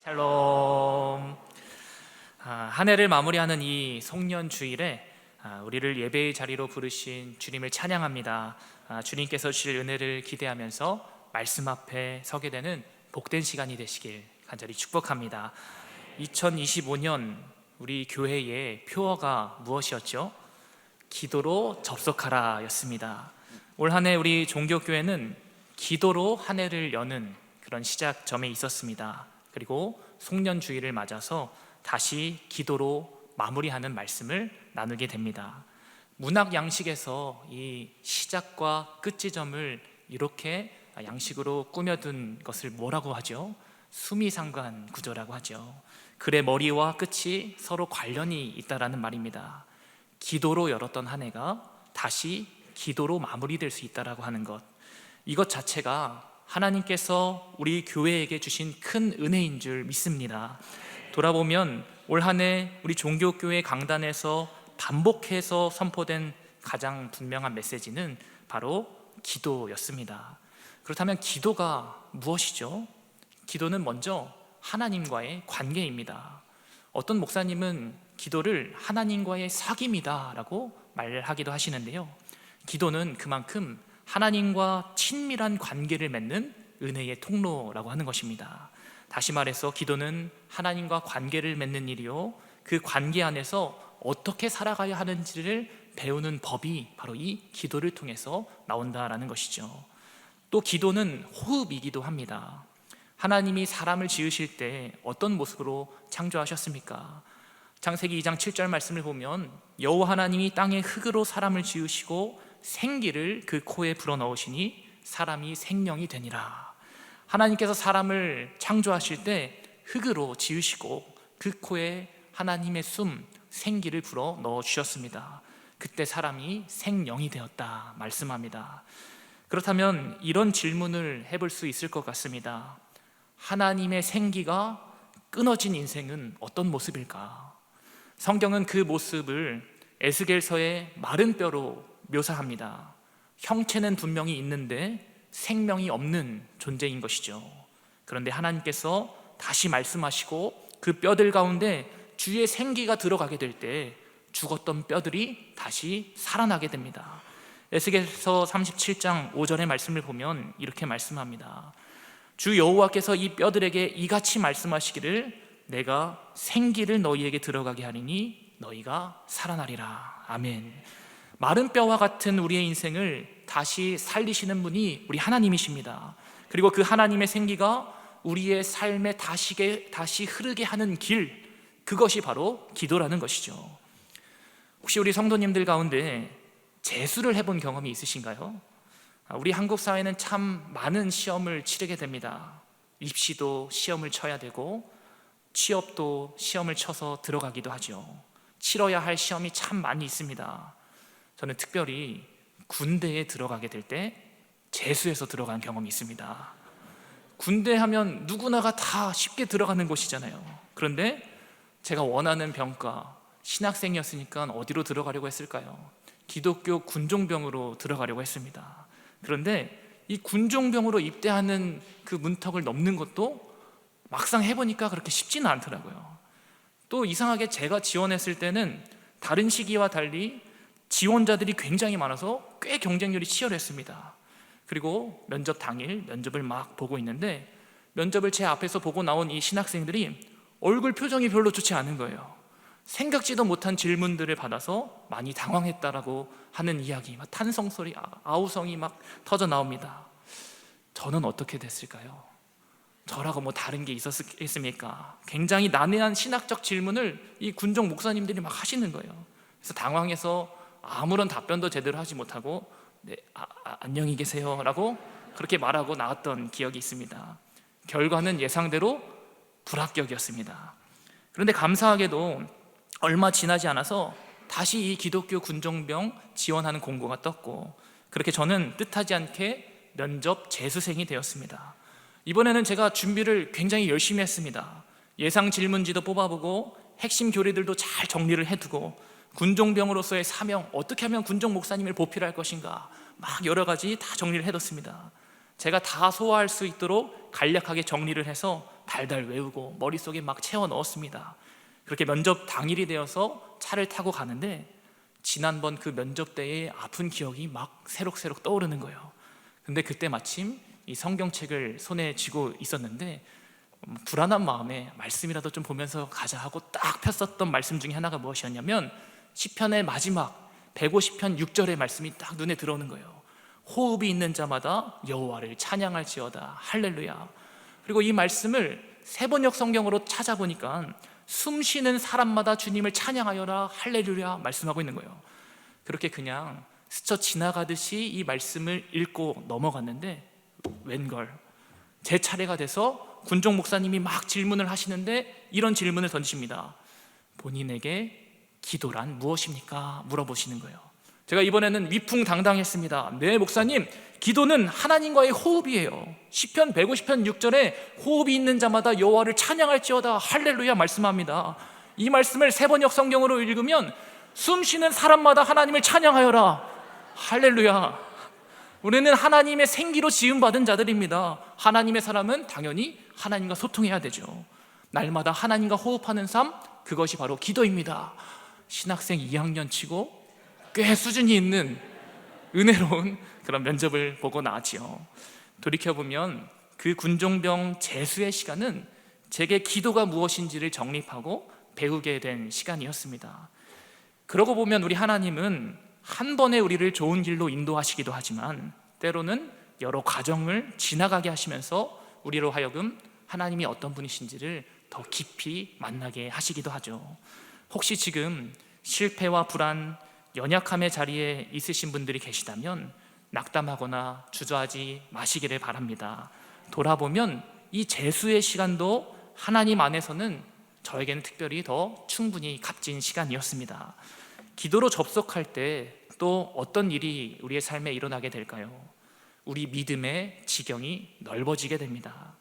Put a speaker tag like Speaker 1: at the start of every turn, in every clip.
Speaker 1: 샬롬. 한 해를 마무리하는 이 송년 주일에 우리를 예배의 자리로 부르신 주님을 찬양합니다. 주님께서 주실 은혜를 기대하면서 말씀 앞에 서게 되는 복된 시간이 되시길 간절히 축복합니다. 2025년 우리 교회의 표어가 무엇이었죠? 기도로 접속하라 였습니다. 올 한 해 우리 종교교회는 기도로 한 해를 여는 그런 시작점에 있었습니다. 그리고 송년주일을 맞아서 다시 기도로 마무리하는 말씀을 나누게 됩니다. 문학 양식에서 이 시작과 끝 지점을 이렇게 양식으로 꾸며둔 것을 뭐라고 하죠? 수미상관 구조라고 하죠. 글의 머리와 끝이 서로 관련이 있다라는 말입니다. 기도로 열었던 한 해가 다시 기도로 마무리될 수 있다라고 하는 것, 이것 자체가 하나님께서 우리 교회에게 주신 큰 은혜인 줄 믿습니다. 돌아보면 올 한 해 우리 종교교회 강단에서 반복해서 선포된 가장 분명한 메시지는 바로 기도였습니다. 그렇다면 기도가 무엇이죠? 기도는 먼저 하나님과의 관계입니다. 어떤 목사님은 기도를 하나님과의 사귐이다 라고 말하기도 하시는데요, 기도는 그만큼 하나님과 친밀한 관계를 맺는 은혜의 통로라고 하는 것입니다. 다시 말해서 기도는 하나님과 관계를 맺는 일이요, 그 관계 안에서 어떻게 살아가야 하는지를 배우는 법이 바로 이 기도를 통해서 나온다라는 것이죠. 또 기도는 호흡이기도 합니다. 하나님이 사람을 지으실 때 어떤 모습으로 창조하셨습니까? 창세기 2장 7절 말씀을 보면 여호와 하나님이 땅의 흙으로 사람을 지으시고 생기를 그 코에 불어넣으시니 사람이 생명이 되니라. 하나님께서 사람을 창조하실 때 흙으로 지으시고 그 코에 하나님의 숨, 생기를 불어넣어 주셨습니다. 그때 사람이 생명이 되었다 말씀합니다. 그렇다면 이런 질문을 해볼 수 있을 것 같습니다. 하나님의 생기가 끊어진 인생은 어떤 모습일까? 성경은 그 모습을 에스겔서의 마른 뼈로 묘사합니다. 형체는 분명히 있는데 생명이 없는 존재인 것이죠. 그런데 하나님께서 다시 말씀하시고 그 뼈들 가운데 주의 생기가 들어가게 될 때 죽었던 뼈들이 다시 살아나게 됩니다. 에스겔서 37장 5절의 말씀을 보면 이렇게 말씀합니다. 주 여호와께서 이 뼈들에게 이같이 말씀하시기를 내가 생기를 너희에게 들어가게 하리니 너희가 살아나리라. 아멘. 마른 뼈와 같은 우리의 인생을 다시 살리시는 분이 우리 하나님이십니다. 그리고 그 하나님의 생기가 우리의 삶에 다시 흐르게 하는 길, 그것이 바로 기도라는 것이죠. 혹시 우리 성도님들 가운데 재수를 해본 경험이 있으신가요? 우리 한국 사회는 참 많은 시험을 치르게 됩니다. 입시도 시험을 쳐야 되고 취업도 시험을 쳐서 들어가기도 하죠. 치러야 할 시험이 참 많이 있습니다. 저는 특별히 군대에 들어가게 될 때 재수해서 들어간 경험이 있습니다. 군대 하면 누구나가 다 쉽게 들어가는 곳이잖아요. 그런데 제가 원하는 병과 신학생이었으니까 어디로 들어가려고 했을까요? 기독교 군종병으로 들어가려고 했습니다. 그런데 이 군종병으로 입대하는 그 문턱을 넘는 것도 막상 해보니까 그렇게 쉽지는 않더라고요. 또 이상하게 제가 지원했을 때는 다른 시기와 달리 지원자들이 굉장히 많아서 꽤 경쟁률이 치열했습니다. 그리고 면접 당일 면접을 막 보고 있는데 면접을 제 앞에서 보고 나온 이 신학생들이 얼굴 표정이 별로 좋지 않은 거예요. 생각지도 못한 질문들을 받아서 많이 당황했다라고 하는 이야기, 막 탄성소리, 아우성이 막 터져 나옵니다. 저는 어떻게 됐을까요? 저라고 뭐 다른 게 있었겠습니까? 굉장히 난해한 신학적 질문을 이 군종 목사님들이 막 하시는 거예요. 그래서 당황해서 아무런 답변도 제대로 하지 못하고 네, 안녕히 계세요 라고 그렇게 말하고 나왔던 기억이 있습니다. 결과는 예상대로 불합격이었습니다. 그런데 감사하게도 얼마 지나지 않아서 다시 이 기독교 군종병 지원하는 공고가 떴고, 그렇게 저는 뜻하지 않게 면접 재수생이 되었습니다. 이번에는 제가 준비를 굉장히 열심히 했습니다. 예상 질문지도 뽑아보고 핵심 교리들도 잘 정리를 해두고 군종병으로서의 사명, 어떻게 하면 군종 목사님을 보필할 것인가, 막 여러 가지 다 정리를 해뒀습니다. 제가 다 소화할 수 있도록 간략하게 정리를 해서 달달 외우고 머릿속에 막 채워 넣었습니다. 그렇게 면접 당일이 되어서 차를 타고 가는데 지난번 그 면접 때의 아픈 기억이 막 새록새록 떠오르는 거예요. 근데 그때 마침 이 성경책을 손에 쥐고 있었는데 불안한 마음에 말씀이라도 좀 보면서 가자 하고 딱 폈었던 말씀 중에 하나가 무엇이었냐면 시편의 마지막 150편 6절의 말씀이 딱 눈에 들어오는 거예요. 호흡이 있는 자마다 여호와를 찬양할지어다 할렐루야. 그리고 이 말씀을 세번역 성경으로 찾아보니까 숨 쉬는 사람마다 주님을 찬양하여라 할렐루야 말씀하고 있는 거예요. 그렇게 그냥 스쳐 지나가듯이 이 말씀을 읽고 넘어갔는데 웬걸 제 차례가 돼서 군종 목사님이 막 질문을 하시는데 이런 질문을 던집니다. 본인에게 기도란 무엇입니까? 물어보시는 거예요. 제가 이번에는 위풍당당했습니다. 네 목사님, 기도는 하나님과의 호흡이에요. 시편 150편 6절에 호흡이 있는 자마다 여호와를 찬양할지어다 할렐루야 말씀합니다. 이 말씀을 세번역 성경으로 읽으면 숨 쉬는 사람마다 하나님을 찬양하여라 할렐루야. 우리는 하나님의 생기로 지음받은 자들입니다. 하나님의 사람은 당연히 하나님과 소통해야 되죠. 날마다 하나님과 호흡하는 삶, 그것이 바로 기도입니다. 신학생 2학년 치고 꽤 수준이 있는 은혜로운 그런 면접을 보고 나왔지요. 돌이켜보면 그 군종병 재수의 시간은 제게 기도가 무엇인지를 정립하고 배우게 된 시간이었습니다. 그러고 보면 우리 하나님은 한 번에 우리를 좋은 길로 인도하시기도 하지만 때로는 여러 과정을 지나가게 하시면서 우리로 하여금 하나님이 어떤 분이신지를 더 깊이 만나게 하시기도 하죠. 혹시 지금 실패와 불안, 연약함의 자리에 있으신 분들이 계시다면 낙담하거나 주저하지 마시기를 바랍니다. 돌아보면 이 재수의 시간도 하나님 안에서는 저에게는 특별히 더 충분히 값진 시간이었습니다. 기도로 접속할 때 또 어떤 일이 우리의 삶에 일어나게 될까요? 우리 믿음의 지경이 넓어지게 됩니다.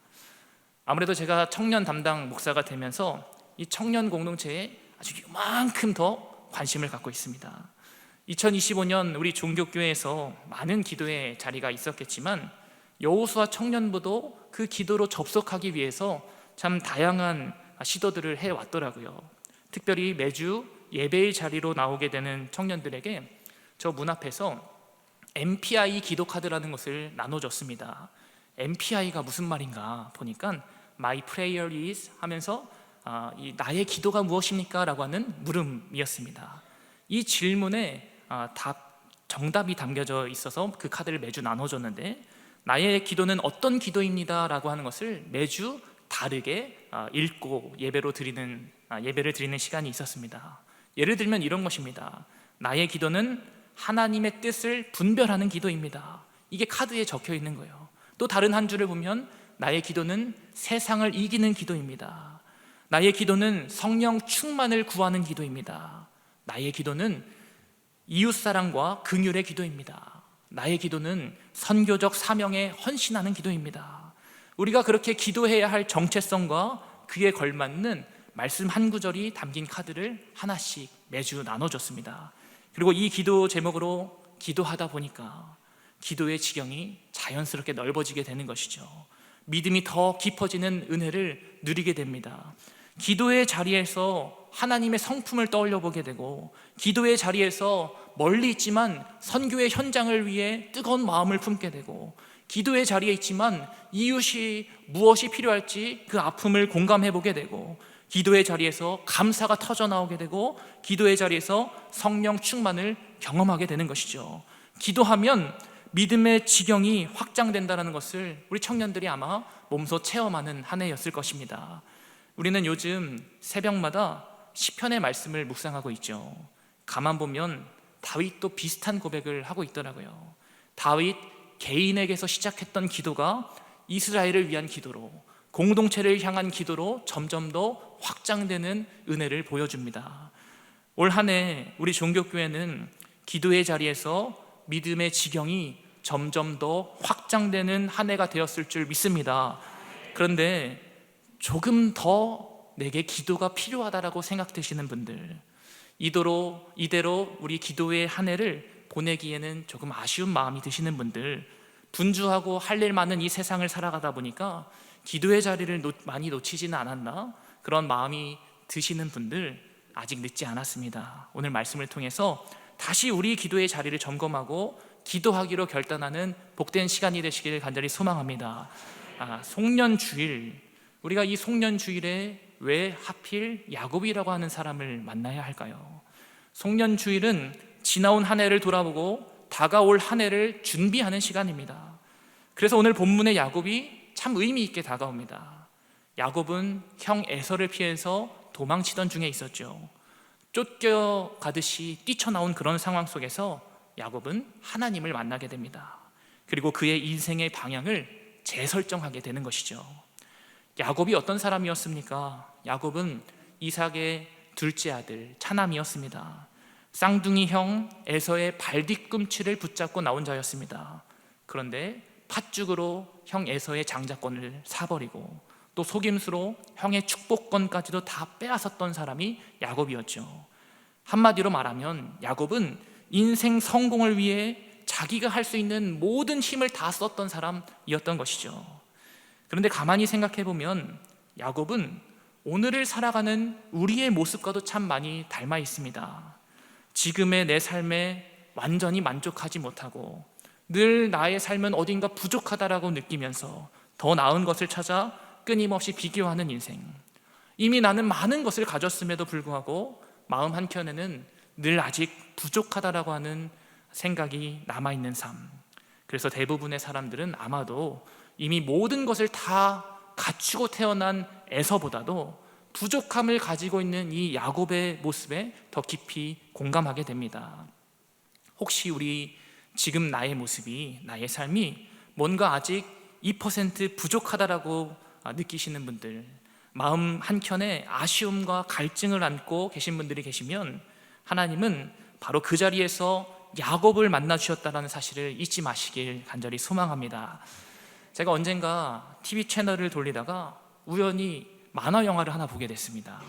Speaker 1: 아무래도 제가 청년 담당 목사가 되면서 이 청년 공동체에 아주 이만큼 더 관심을 갖고 있습니다. 2025년 우리 종교교회에서 많은 기도의 자리가 있었겠지만 여호수아 청년부도 그 기도로 접속하기 위해서 참 다양한 시도들을 해왔더라고요. 특별히 매주 예배의 자리로 나오게 되는 청년들에게 저 문 앞에서 MPI 기도카드라는 것을 나눠줬습니다. MPI가 무슨 말인가 보니까 My prayer is 하면서 나의 기도가 무엇입니까? 라고 하는 물음이었습니다. 이 질문에 정답이 담겨져 있어서 그 카드를 매주 나눠줬는데 나의 기도는 어떤 기도입니다 라고 하는 것을 매주 다르게 읽고 예배를 드리는 시간이 있었습니다. 예를 들면 이런 것입니다. 나의 기도는 하나님의 뜻을 분별하는 기도입니다. 이게 카드에 적혀 있는 거예요. 또 다른 한 줄을 보면 나의 기도는 세상을 이기는 기도입니다. 나의 기도는 성령 충만을 구하는 기도입니다. 나의 기도는 이웃사랑과 긍휼의 기도입니다. 나의 기도는 선교적 사명에 헌신하는 기도입니다. 우리가 그렇게 기도해야 할 정체성과 그에 걸맞는 말씀 한 구절이 담긴 카드를 하나씩 매주 나눠줬습니다. 그리고 이 기도 제목으로 기도하다 보니까 기도의 지경이 자연스럽게 넓어지게 되는 것이죠. 믿음이 더 깊어지는 은혜를 누리게 됩니다. 기도의 자리에서 하나님의 성품을 떠올려 보게 되고 기도의 자리에서 멀리 있지만 선교의 현장을 위해 뜨거운 마음을 품게 되고 기도의 자리에 있지만 이웃이 무엇이 필요할지 그 아픔을 공감해 보게 되고 기도의 자리에서 감사가 터져 나오게 되고 기도의 자리에서 성령 충만을 경험하게 되는 것이죠. 기도하면 믿음의 지경이 확장된다는 것을 우리 청년들이 아마 몸소 체험하는 한 해였을 것입니다. 우리는 요즘 새벽마다 시편의 말씀을 묵상하고 있죠. 가만 보면 다윗도 비슷한 고백을 하고 있더라고요. 다윗 개인에게서 시작했던 기도가 이스라엘을 위한 기도로, 공동체를 향한 기도로 점점 더 확장되는 은혜를 보여줍니다. 올 한 해 우리 종교교회는 기도의 자리에서 믿음의 지경이 점점 더 확장되는 한 해가 되었을 줄 믿습니다. 그런데 조금 더 내게 기도가 필요하다라고 생각되시는 분들, 이대로 우리 기도의 한 해를 보내기에는 조금 아쉬운 마음이 드시는 분들, 분주하고 할 일 많은 이 세상을 살아가다 보니까 기도의 자리를 많이 놓치지는 않았나? 그런 마음이 드시는 분들 아직 늦지 않았습니다. 오늘 말씀을 통해서 다시 우리 기도의 자리를 점검하고 기도하기로 결단하는 복된 시간이 되시기를 간절히 소망합니다. 송년주일, 우리가 이 송년주일에 왜 하필 야곱이라고 하는 사람을 만나야 할까요? 송년주일은 지나온 한 해를 돌아보고 다가올 한 해를 준비하는 시간입니다. 그래서 오늘 본문의 야곱이 참 의미 있게 다가옵니다. 야곱은 형 에서를 피해서 도망치던 중에 있었죠. 쫓겨가듯이 뛰쳐나온 그런 상황 속에서 야곱은 하나님을 만나게 됩니다. 그리고 그의 인생의 방향을 재설정하게 되는 것이죠. 야곱이 어떤 사람이었습니까? 야곱은 이삭의 둘째 아들 차남이었습니다. 쌍둥이 형 에서의 발뒤꿈치를 붙잡고 나온 자였습니다. 그런데 팥죽으로 형 에서의 장자권을 사버리고 또 속임수로 형의 축복권까지도 다 빼앗았던 사람이 야곱이었죠. 한마디로 말하면 야곱은 인생 성공을 위해 자기가 할 수 있는 모든 힘을 다 썼던 사람이었던 것이죠. 그런데 가만히 생각해 보면 야곱은 오늘을 살아가는 우리의 모습과도 참 많이 닮아 있습니다. 지금의 내 삶에 완전히 만족하지 못하고 늘 나의 삶은 어딘가 부족하다라고 느끼면서 더 나은 것을 찾아 끊임없이 비교하는 인생. 이미 나는 많은 것을 가졌음에도 불구하고 마음 한켠에는 늘 아직 부족하다라고 하는 생각이 남아있는 삶. 그래서 대부분의 사람들은 아마도 이미 모든 것을 다 갖추고 태어난 에서보다도 부족함을 가지고 있는 이 야곱의 모습에 더 깊이 공감하게 됩니다. 혹시 우리 지금 나의 모습이, 나의 삶이 뭔가 아직 2% 부족하다라고 느끼시는 분들, 마음 한켠에 아쉬움과 갈증을 안고 계신 분들이 계시면 하나님은 바로 그 자리에서 야곱을 만나 주셨다는 사실을 잊지 마시길 간절히 소망합니다. 제가 언젠가 TV 채널을 돌리다가 우연히 만화 영화를 하나 보게 됐습니다.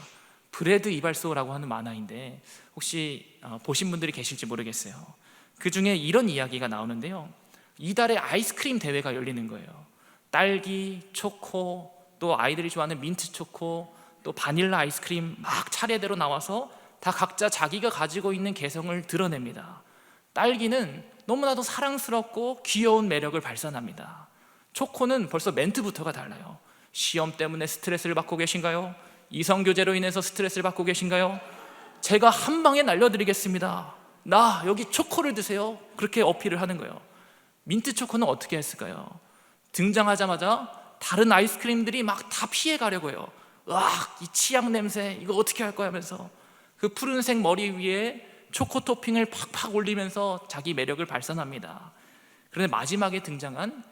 Speaker 1: 브래드 이발소라고 하는 만화인데 혹시 보신 분들이 계실지 모르겠어요. 그 중에 이런 이야기가 나오는데요. 이달에 아이스크림 대회가 열리는 거예요. 딸기, 초코, 또 아이들이 좋아하는 민트 초코, 또 바닐라 아이스크림 막 차례대로 나와서 다 각자 자기가 가지고 있는 개성을 드러냅니다. 딸기는 너무나도 사랑스럽고 귀여운 매력을 발산합니다. 초코는 벌써 멘트부터가 달라요. 시험 때문에 스트레스를 받고 계신가요? 이성교제로 인해서 스트레스를 받고 계신가요? 제가 한 방에 날려드리겠습니다. 나 여기 초코를 드세요. 그렇게 어필을 하는 거예요. 민트 초코는 어떻게 했을까요? 등장하자마자 다른 아이스크림들이 막 다 피해 가려고 해요. 이 치약 냄새 이거 어떻게 할 거야 하면서 그 푸른색 머리 위에 초코 토핑을 팍팍 올리면서 자기 매력을 발산합니다. 그런데 마지막에 등장한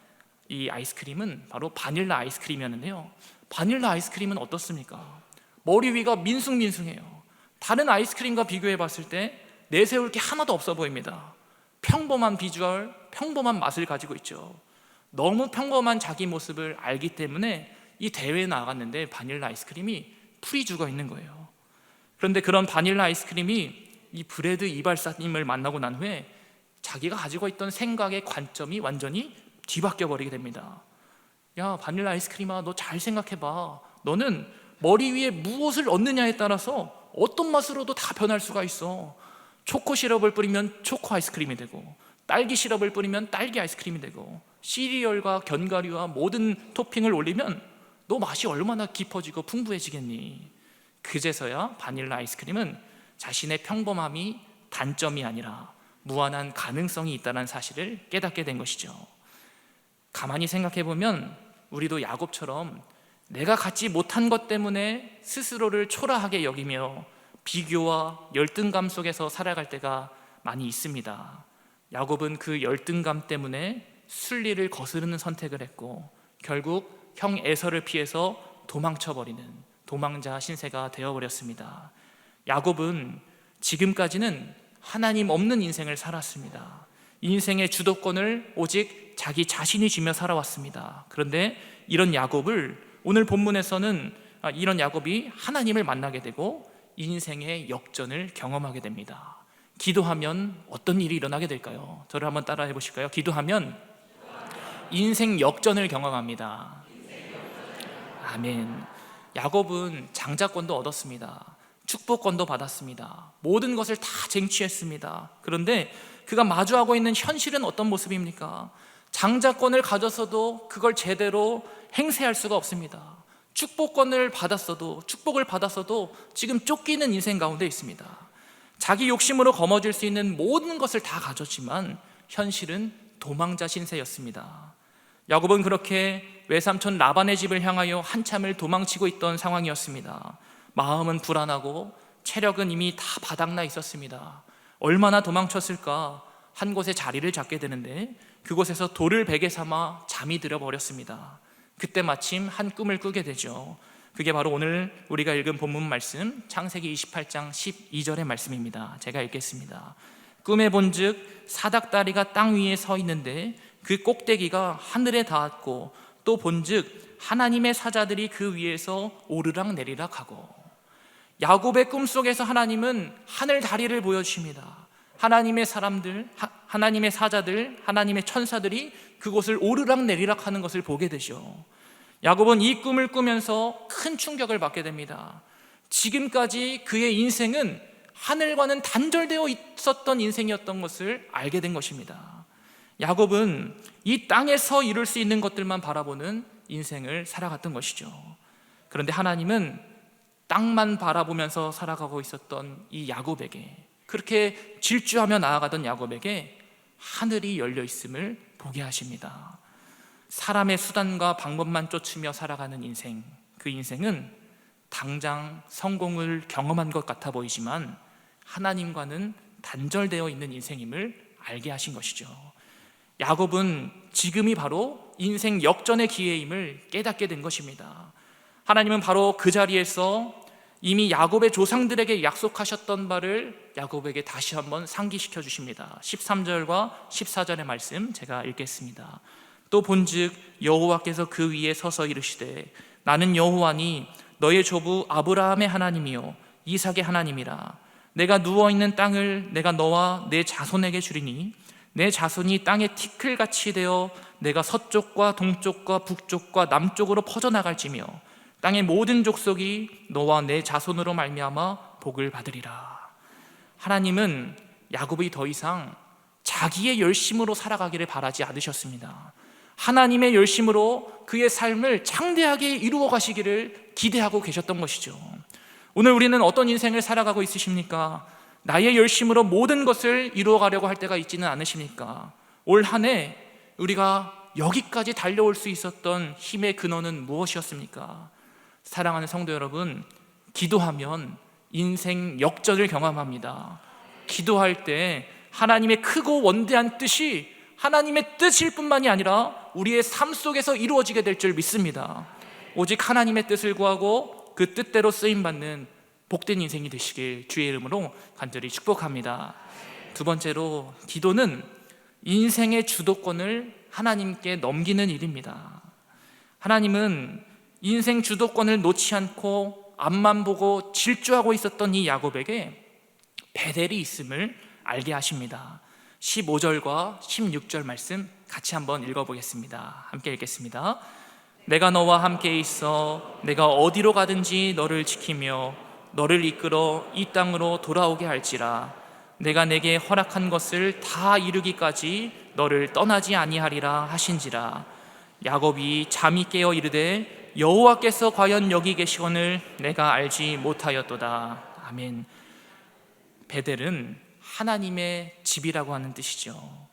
Speaker 1: 이 아이스크림은 바로 바닐라 아이스크림이었는데요. 바닐라 아이스크림은 어떻습니까? 머리 위가 민숭민숭해요. 다른 아이스크림과 비교해 봤을 때 내세울 게 하나도 없어 보입니다. 평범한 비주얼, 평범한 맛을 가지고 있죠. 너무 평범한 자기 모습을 알기 때문에 이 대회에 나갔는데 바닐라 아이스크림이 풀이 죽어 있는 거예요. 그런데 그런 바닐라 아이스크림이 이 브래드 이발사님을 만나고 난 후에 자기가 가지고 있던 생각의 관점이 완전히 뒤바뀌어 버리게 됩니다. 야, 바닐라 아이스크림아, 너 잘 생각해봐. 너는 머리 위에 무엇을 얹느냐에 따라서 어떤 맛으로도 다 변할 수가 있어. 초코 시럽을 뿌리면 초코 아이스크림이 되고, 딸기 시럽을 뿌리면 딸기 아이스크림이 되고, 시리얼과 견과류와 모든 토핑을 올리면 너 맛이 얼마나 깊어지고 풍부해지겠니? 그제서야 바닐라 아이스크림은 자신의 평범함이 단점이 아니라 무한한 가능성이 있다는 사실을 깨닫게 된 것이죠. 가만히 생각해 보면 우리도 야곱처럼 내가 갖지 못한 것 때문에 스스로를 초라하게 여기며 비교와 열등감 속에서 살아갈 때가 많이 있습니다. 야곱은 그 열등감 때문에 순리를 거스르는 선택을 했고 결국 형 에서를 피해서 도망쳐버리는 도망자 신세가 되어버렸습니다. 야곱은 지금까지는 하나님 없는 인생을 살았습니다. 인생의 주도권을 오직 자기 자신이 쥐며 살아왔습니다. 그런데 이런 야곱을 오늘 본문에서는 이런 야곱이 하나님을 만나게 되고 인생의 역전을 경험하게 됩니다. 기도하면 어떤 일이 일어나게 될까요? 저를 한번 따라해 보실까요? 기도하면 인생 역전을 경험합니다. 아멘. 야곱은 장자권도 얻었습니다. 축복권도 받았습니다. 모든 것을 다 쟁취했습니다. 그런데 그가 마주하고 있는 현실은 어떤 모습입니까? 장자권을 가졌어도 그걸 제대로 행세할 수가 없습니다. 축복을 받았어도 지금 쫓기는 인생 가운데 있습니다. 자기 욕심으로 거머쥘 수 있는 모든 것을 다 가졌지만 현실은 도망자 신세였습니다. 야곱은 그렇게 외삼촌 라반의 집을 향하여 한참을 도망치고 있던 상황이었습니다. 마음은 불안하고 체력은 이미 다 바닥나 있었습니다. 얼마나 도망쳤을까? 한 곳에 자리를 잡게 되는데 그곳에서 돌을 베개 삼아 잠이 들어버렸습니다. 그때 마침 한 꿈을 꾸게 되죠. 그게 바로 오늘 우리가 읽은 본문 말씀 창세기 28장 12절의 말씀입니다. 제가 읽겠습니다. 꿈에 본즉 사닥다리가 땅 위에 서 있는데 그 꼭대기가 하늘에 닿았고 또 본즉 하나님의 사자들이 그 위에서 오르락 내리락 하고. 야곱의 꿈속에서 하나님은 하늘 다리를 보여주십니다. 하나님의 사람들, 하나님의 사자들, 하나님의 천사들이 그곳을 오르락 내리락 하는 것을 보게 되죠. 야곱은 이 꿈을 꾸면서 큰 충격을 받게 됩니다. 지금까지 그의 인생은 하늘과는 단절되어 있었던 인생이었던 것을 알게 된 것입니다. 야곱은 이 땅에서 이룰 수 있는 것들만 바라보는 인생을 살아갔던 것이죠. 그런데 하나님은 땅만 바라보면서 살아가고 있었던 이 야곱에게, 그렇게 질주하며 나아가던 야곱에게 하늘이 열려 있음을 보게 하십니다. 사람의 수단과 방법만 쫓으며 살아가는 인생, 그 인생은 당장 성공을 경험한 것 같아 보이지만 하나님과는 단절되어 있는 인생임을 알게 하신 것이죠. 야곱은 지금이 바로 인생 역전의 기회임을 깨닫게 된 것입니다. 하나님은 바로 그 자리에서 이미 야곱의 조상들에게 약속하셨던 바를 야곱에게 다시 한번 상기시켜 주십니다. 13절과 14절의 말씀 제가 읽겠습니다. 또 본즉 여호와께서 그 위에 서서 이르시되 나는 여호와니 너의 조부 아브라함의 하나님이요 이삭의 하나님이라. 내가 누워있는 땅을 내가 너와 내 자손에게 주리니 내 자손이 땅의 티끌같이 되어 내가 서쪽과 동쪽과 북쪽과 남쪽으로 퍼져나갈지며 땅의 모든 족속이 너와 내 자손으로 말미암아 복을 받으리라. 하나님은 야곱이 더 이상 자기의 열심으로 살아가기를 바라지 않으셨습니다. 하나님의 열심으로 그의 삶을 창대하게 이루어 가시기를 기대하고 계셨던 것이죠. 오늘 우리는 어떤 인생을 살아가고 있으십니까? 나의 열심으로 모든 것을 이루어 가려고 할 때가 있지는 않으십니까? 올 한 해 우리가 여기까지 달려올 수 있었던 힘의 근원은 무엇이었습니까? 사랑하는 성도 여러분, 기도하면 인생 역전을 경험합니다. 기도할 때 하나님의 크고 원대한 뜻이 하나님의 뜻일 뿐만이 아니라 우리의 삶 속에서 이루어지게 될 줄 믿습니다. 오직 하나님의 뜻을 구하고 그 뜻대로 쓰임받는 복된 인생이 되시길 주의 이름으로 간절히 축복합니다. 두 번째로, 기도는 인생의 주도권을 하나님께 넘기는 일입니다. 하나님은 인생 주도권을 놓지 않고 앞만 보고 질주하고 있었던 이 야곱에게 베델이 있음을 알게 하십니다. 15절과 16절 말씀 같이 한번 읽어보겠습니다. 함께 읽겠습니다. 내가 너와 함께 있어 내가 어디로 가든지 너를 지키며 너를 이끌어 이 땅으로 돌아오게 할지라. 내가 내게 허락한 것을 다 이루기까지 너를 떠나지 아니하리라 하신지라. 야곱이 잠이 깨어 이르되 여호와께서 과연 여기 계시거늘 내가 알지 못하였도다. 아멘. 베델은 하나님의 집이라고 하는 뜻이죠.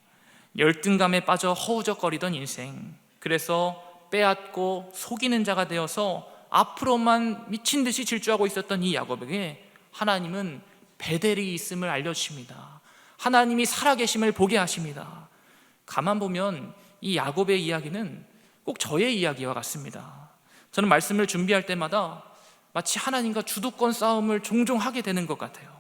Speaker 1: 열등감에 빠져 허우적거리던 인생, 그래서 빼앗고 속이는 자가 되어서 앞으로만 미친 듯이 질주하고 있었던 이 야곱에게 하나님은 베델이 있음을 알려주십니다. 하나님이 살아계심을 보게 하십니다. 가만 보면 이 야곱의 이야기는 꼭 저의 이야기와 같습니다. 저는 말씀을 준비할 때마다 마치 하나님과 주도권 싸움을 종종 하게 되는 것 같아요.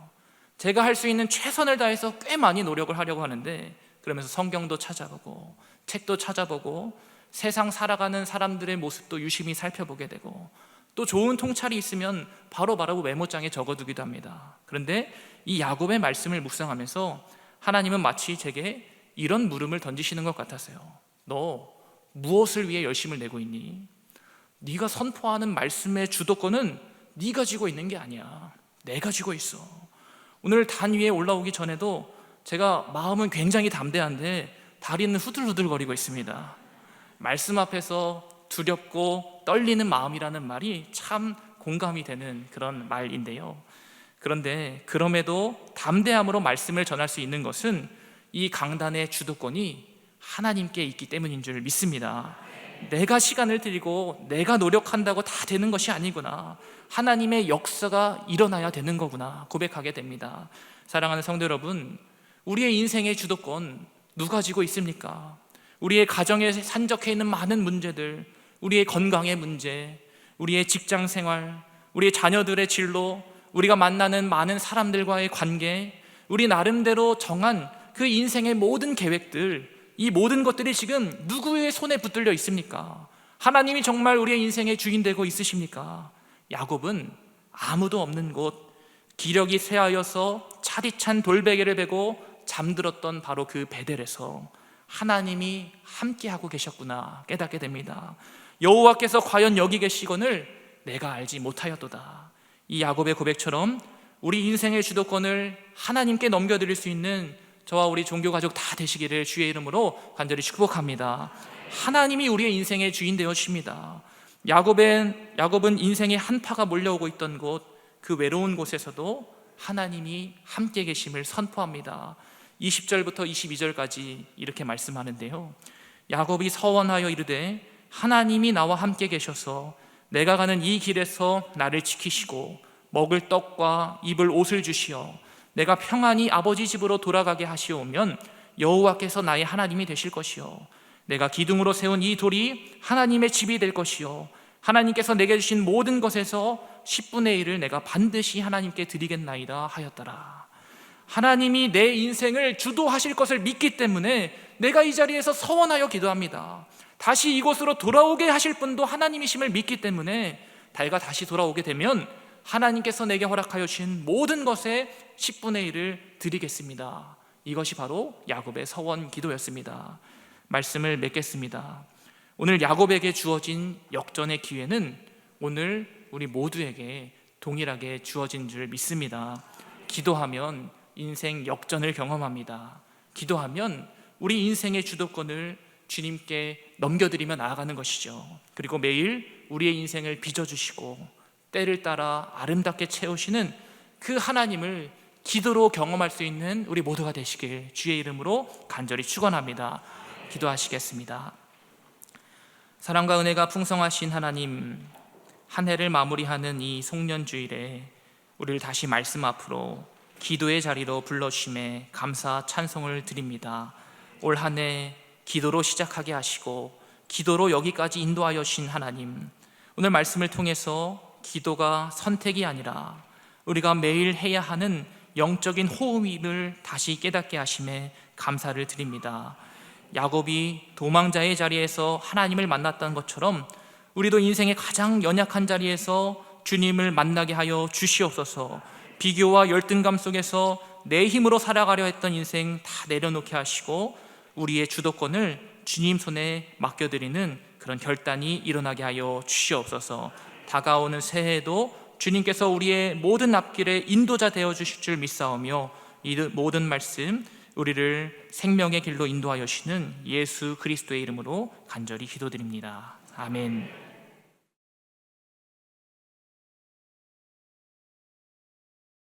Speaker 1: 제가 할 수 있는 최선을 다해서 꽤 많이 노력을 하려고 하는데, 그러면서 성경도 찾아보고 책도 찾아보고 세상 살아가는 사람들의 모습도 유심히 살펴보게 되고, 또 좋은 통찰이 있으면 바로바로 메모장에 적어두기도 합니다. 그런데 이 야곱의 말씀을 묵상하면서 하나님은 마치 제게 이런 물음을 던지시는 것 같았어요. 너 무엇을 위해 열심을 내고 있니? 네가 선포하는 말씀의 주도권은 네가 가지고 있는 게 아니야. 내가 가지고 있어. 오늘 단 위에 올라오기 전에도 제가 마음은 굉장히 담대한데 다리는 후들후들거리고 있습니다. 말씀 앞에서 두렵고 떨리는 마음이라는 말이 참 공감이 되는 그런 말인데요. 그런데 그럼에도 담대함으로 말씀을 전할 수 있는 것은 이 강단의 주도권이 하나님께 있기 때문인 줄 믿습니다. 내가 시간을 들이고 내가 노력한다고 다 되는 것이 아니구나. 하나님의 역사가 일어나야 되는 거구나 고백하게 됩니다. 사랑하는 성도 여러분, 우리의 인생의 주도권 누가 가지고 있습니까? 우리의 가정에 산적해 있는 많은 문제들, 우리의 건강의 문제, 우리의 직장 생활, 우리의 자녀들의 진로, 우리가 만나는 많은 사람들과의 관계, 우리 나름대로 정한 그 인생의 모든 계획들, 이 모든 것들이 지금 누구의 손에 붙들려 있습니까? 하나님이 정말 우리의 인생의 주인 되고 있으십니까? 야곱은 아무도 없는 곳, 기력이 쇠하여서 차디찬 돌베개를 베고 잠들었던 바로 그 베델에서 하나님이 함께하고 계셨구나 깨닫게 됩니다. 여호와께서 과연 여기 계시거늘 내가 알지 못하였도다. 이 야곱의 고백처럼 우리 인생의 주도권을 하나님께 넘겨드릴 수 있는 저와 우리 종교가족 다 되시기를 주의 이름으로 간절히 축복합니다. 하나님이 우리의 인생의 주인 되어주십니다. 야곱은 인생의 한파가 몰려오고 있던 곳, 그 외로운 곳에서도 하나님이 함께 계심을 선포합니다. 20절부터 22절까지 이렇게 말씀하는데요. 야곱이 서원하여 이르되 하나님이 나와 함께 계셔서 내가 가는 이 길에서 나를 지키시고 먹을 떡과 입을 옷을 주시어 내가 평안히 아버지 집으로 돌아가게 하시오면 여호와께서 나의 하나님이 되실 것이요 내가 기둥으로 세운 이 돌이 하나님의 집이 될 것이요 하나님께서 내게 주신 모든 것에서 10분의 1을 내가 반드시 하나님께 드리겠나이다 하였더라. 하나님이 내 인생을 주도하실 것을 믿기 때문에 내가 이 자리에서 서원하여 기도합니다. 다시 이곳으로 돌아오게 하실 분도 하나님이심을 믿기 때문에 내가 다시 돌아오게 되면 하나님께서 내게 허락하여 주신 모든 것의 10분의 1을 드리겠습니다. 이것이 바로 야곱의 서원 기도였습니다. 말씀을 맺겠습니다. 오늘 야곱에게 주어진 역전의 기회는 오늘 우리 모두에게 동일하게 주어진 줄 믿습니다. 기도하면 인생 역전을 경험합니다. 기도하면 우리 인생의 주도권을 주님께 넘겨드리며 나아가는 것이죠. 그리고 매일 우리의 인생을 빚어주시고 때를 따라 아름답게 채우시는 그 하나님을 기도로 경험할 수 있는 우리 모두가 되시길 주의 이름으로 간절히 축원합니다. 기도하시겠습니다. 사랑과 은혜가 풍성하신 하나님, 한 해를 마무리하는 이 송년주일에 우리를 다시 말씀 앞으로 기도의 자리로 불러주심에 감사 찬송을 드립니다. 올 한 해 기도로 시작하게 하시고 기도로 여기까지 인도하여 주신 하나님, 오늘 말씀을 통해서 기도가 선택이 아니라 우리가 매일 해야 하는 영적인 호흡임을 다시 깨닫게 하심에 감사를 드립니다. 야곱이 도망자의 자리에서 하나님을 만났던 것처럼 우리도 인생의 가장 연약한 자리에서 주님을 만나게 하여 주시옵소서. 비교와 열등감 속에서 내 힘으로 살아가려 했던 인생 다 내려놓게 하시고 우리의 주도권을 주님 손에 맡겨드리는 그런 결단이 일어나게 하여 주시옵소서. 다가오는 새해에도 주님께서 우리의 모든 앞길에 인도자 되어 주실 줄 믿사오며 이 모든 말씀 우리를 생명의 길로 인도하여 주시는 예수 그리스도의 이름으로 간절히 기도드립니다. 아멘.